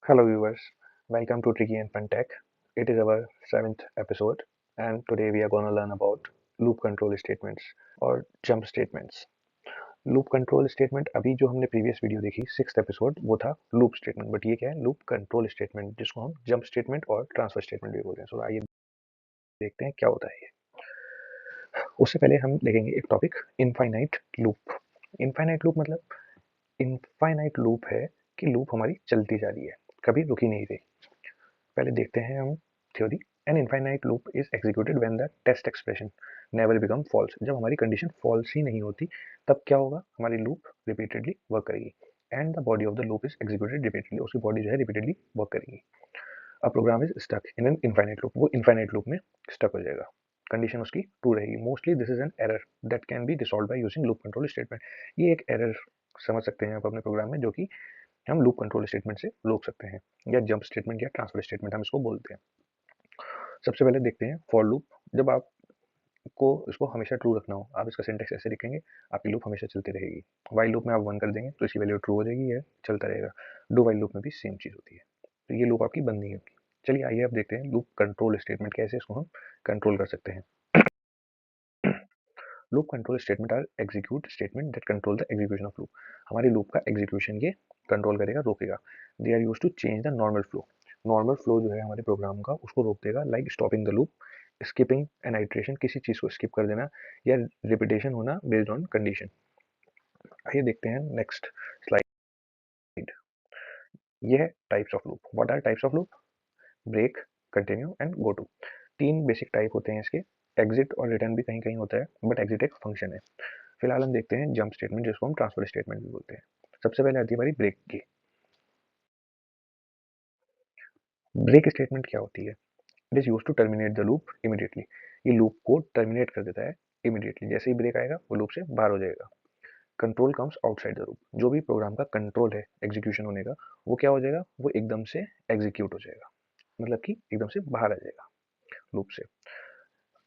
Hello viewers, welcome to Tricky and Fun Tech. It is our 7th episode and today we are going to learn about loop control statements और jump statements. Loop control statement अभी जो हमने previous video देखी 6th episode वो था loop statement but ये क्या है लूप कंट्रोल स्टेटमेंट जिसको हम जंप स्टेटमेंट और ट्रांसफर स्टेटमेंट भी बोलते हैं। सो आइए देखते हैं क्या होता है ये। उससे पहले हम देखेंगे एक topic infinite loop. Infinite loop मतलब इनफाइनाइट लूप है कि लूप हमारी चलती जा रही है, कभी रुकी नहीं रही। पहले देखते हैं हम theory. An infinite loop is executed when the test expression never become false. जब हमारी कंडीशन फॉल्स ही नहीं होती तब क्या होगा, हमारी लूप रिपीटेडली वर्क करेगी and the body of the loop is executed repeatedly. उसकी बॉडी जो है रिपीटेडली वर्क करेगी। A program is stuck in an infinite loop, वो इनफाइनाइट लूप में स्टक हो जाएगा, कंडीशन उसकी ट्रू रहेगी। Mostly this is an error that can be resolve by using loop control statement. ये एक एरर समझ सकते हैं आप अपने प्रोग्राम में, जो कि हम लूप कंट्रोल स्टेटमेंट से रोक सकते हैं, या जंप स्टेटमेंट या ट्रांसफर स्टेटमेंट हम इसको बोलते हैं। सबसे पहले देखते हैं फॉर लूप। जब आपको इसको हमेशा ट्रू रखना हो, आप इसका सिंटेक्स ऐसे लिखेंगे, आपकी लूप हमेशा चलती रहेगी। वाइल लूप में आप 1 कर देंगे तो इसकी वैल्यू ट्रू हो जाएगी, ये चलता रहेगा। डू वाइल लूप में भी सेम चीज़ होती है, तो ये लूप आपकी बंद नहीं होगी। चलिए आइए अब देखते हैं लूप कंट्रोल स्टेटमेंट कैसे इसको हम कंट्रोल कर सकते हैं। Loop control statement are execute statement that control the execution of loop. हमारी लूप का एग्जीक्यूशन ये कंट्रोल करेगा, रोकेगा। They are use to change the normal flow. Normal flow जो है हमारे प्रोग्राम का उसको रोक देगा, like stopping the loop, skipping an iteration, किसी चीज़ को स्किप कर देना, या रिपीटेशन होना बेस्ड ऑन कंडीशन। आइए देखते हैं नेक्स्ट स्लाइड। ये है types of loop. What are types of loop? Break, continue and go to. 3 basic type होते हैं इसके। एग्जिट और रिटर्न भी कहीं कहीं होता है, बट एग्जिट एक फंक्शन है। फिलहाल हम देखते हैं जंप स्टेटमेंट, जिसको हम ट्रांसफर स्टेटमेंट भी बोलते हैं। सबसे पहले आती है हमारी ब्रेक की। ब्रेक स्टेटमेंट क्या होती है? It is use to terminate the loop immediately. ये लूप को टर्मिनेट कर देता है इमीडिएटली, जैसे ही ब्रेक आएगा वो लूप से बाहर हो जाएगा। Control comes outside the loop. जो भी प्रोग्राम का कंट्रोल है एग्जीक्यूशन होने का, वो क्या हो जाएगा, वो एकदम से एग्जीक्यूट हो जाएगा, मतलब कि एकदम से बाहर आ जाएगा लूप से।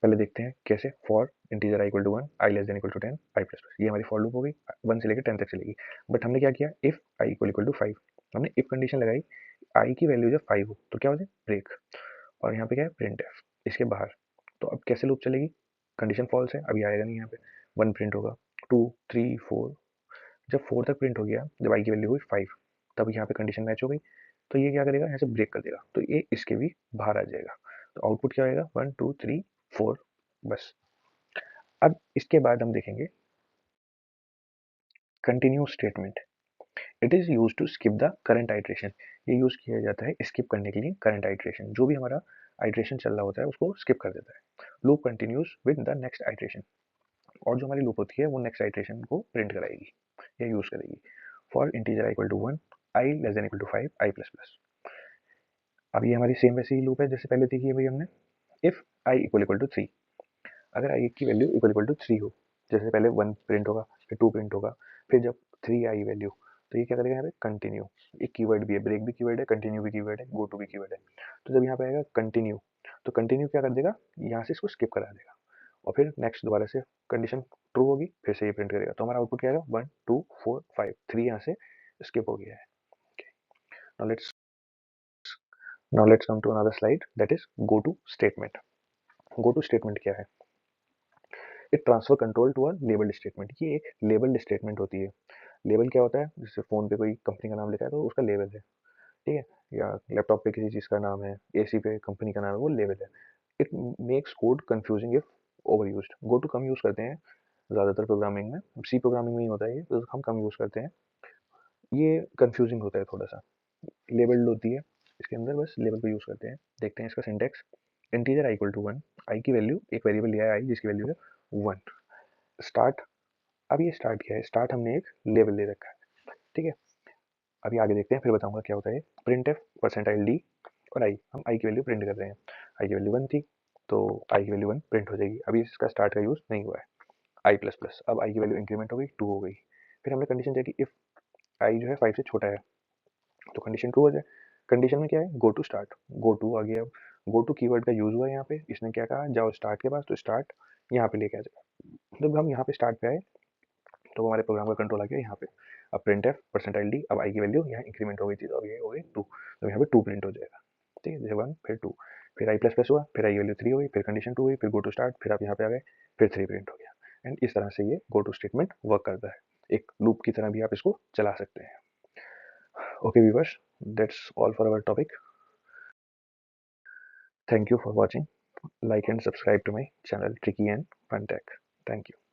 पहले देखते हैं कैसे। For integer I equal to 1, I less than equal to 10, I plus plus, ये हमारी फॉर लूप हो गई, 1 से लेकर 10 तक चलेगी। बट हमने क्या किया, इफ आई इक्वल टू 5, हमने इफ कंडीशन लगाई, आई की वैल्यू जब 5 हो तो क्या हो जाए, ब्रेक। और यहाँ पे क्या है, प्रिंट एफ, इसके बाहर। तो अब कैसे लूप चलेगी, कंडीशन फॉल्स है, अभी आएगा नहीं यहाँ पे। 1 प्रिंट होगा, 2 3 4, जब 4 तक प्रिंट हो गया, जब आई की वैल्यू हुई 5, तब यहाँ पे कंडीशन मैच हो गई, तो ये क्या करेगा, यहाँ से ब्रेक कर देगा, तो ये इसके भी बाहर आ जाएगा। तो आउटपुट क्या आएगा, 1 2 3 4, बस। अब इसके बाद हम देखेंगे continue statement. It is use to skip the current iteration. ये यूज किया जाता है स्किप करने के लिए करंट आइट्रेशन। जो भी हमारा आइट्रेशन चल रहा होता है उसको स्किप कर देता है। Loop continues with the next iteration, और जो हमारी लूप होती है वो नेक्स्ट आइट्रेशन को प्रिंट कराएगी या यूज करेगी। For integer equal to 1, I less than equal to 5, I plus plus. अब ये हमारी सेम वैसी ही लूप है जैसे पहले देखी है भाई हमने। If i equal equal to 3, अगर आई की वैल्यू इक्वल इक्वल टू 3 हो, जैसे पहले 1 प्रिंट होगा, फिर 2 प्रिंट होगा, फिर जब 3 आई वैल्यू, तो ये क्या करेगा यहाँ पे, कंटिन्यू। एक कीवर्ड भी है, ब्रेक भी कीवर्ड है, कंटिन्यू भी कीवर्ड है, गो टू भी कीवर्ड है। तो जब यहाँ पे आएगा कंटिन्यू, तो कंटिन्यू क्या कर देगा, यहाँ से इसको स्किप करा देगा, और फिर नेक्स्ट दोबारा से कंडीशन ट्रू होगी, फिर से ये प्रिंट करेगा। तो हमारा आउटपुट क्या आएगा, 1 2 4 5, 3 यहाँ से स्किप हो गया है। Now let's come to another slide, that is go to statement. Go to statement क्या है, एक transfer control to a labelled statement. ये एक लेबल्ड स्टेटमेंट होती है। लेबल क्या होता है, जैसे फ़ोन पे कोई कंपनी का नाम लिखा है तो उसका लेबल है, ठीक है, या लैपटॉप पे किसी चीज़ का नाम है, एसी पे कंपनी का नाम है, वो लेबल है। It makes code confusing if overused. Go to कम यूज़ करते हैं ज़्यादातर प्रोग्रामिंग में, सी प्रोग्रामिंग में ही होता है ये, तो हम कम यूज़ करते हैं। ये कंफ्यूजिंग होता है थोड़ा सा। लेबल्ड होती है, इसके अंदर बस लेबल को यूज़ करते हैं। देखते हैं इसका syntax. Integer I equal to 1, i की वैल्यू, एक वेरिएबल लिया है आई जिसकी वैल्यू है 1। स्टार्ट, अब ये स्टार्ट क्या है, स्टार्ट हमने एक लेवल ले रखा है, ठीक है। अभी आगे देखते हैं, फिर बताऊंगा क्या होता है। प्रिंट एफ परसेंटाइल डी और आई, हम आई की वैल्यू प्रिंट कर रहे हैं। आई की वैल्यू 1 थी, तो आई की वैल्यू 1 प्रिंट हो जाएगी। अभी इसका स्टार्ट का यूज़ नहीं हुआ है। आई प्लस प्लस, अब आई की वैल्यू इंक्रीमेंट हो गई, 2 हो गई। फिर हमने कंडीशन चेक की, इफ आई जो है 5 से छोटा है तो कंडीशन ट्रू हो जाए। कंडीशन में क्या है, go to start, go to आ गया। गो टू कीवर्ड का यूज़ हुआ है यहाँ पे, इसने क्या कहा, जाओ स्टार्ट के पास, तो स्टार्ट यहाँ पे लेके आ जाएगा। जब हम यहाँ पे स्टार्ट पे आए तो हमारे प्रोग्राम का कंट्रोल आ गया यहाँ पे। अब प्रिंट एफ परसेंटाइल डी, अब आई की वैल्यू यहाँ इंक्रीमेंट हो गई थी, तो अब ये हो गई 2। तो यहाँ पे 2 प्रिंट हो जाएगा। ठीक है, जैसे 1 फिर 2, फिर आई प्लस प्लस हुआ, फिर आई वैल्यू 3 हुई, फिर कंडीशन 2 हुई, फिर गो टू स्टार्ट, फिर आप यहाँ पे आ गए, फिर 3 प्रिंट हो गया। एंड इस तरह से ये गो टू स्टेटमेंट वर्क करता है। एक लूप की तरह भी आप इसको चला सकते हैं। Okay viewers, that's all for our topic. Thank you for watching. Like and subscribe to my channel Tricky and Fun Tech. Thank you.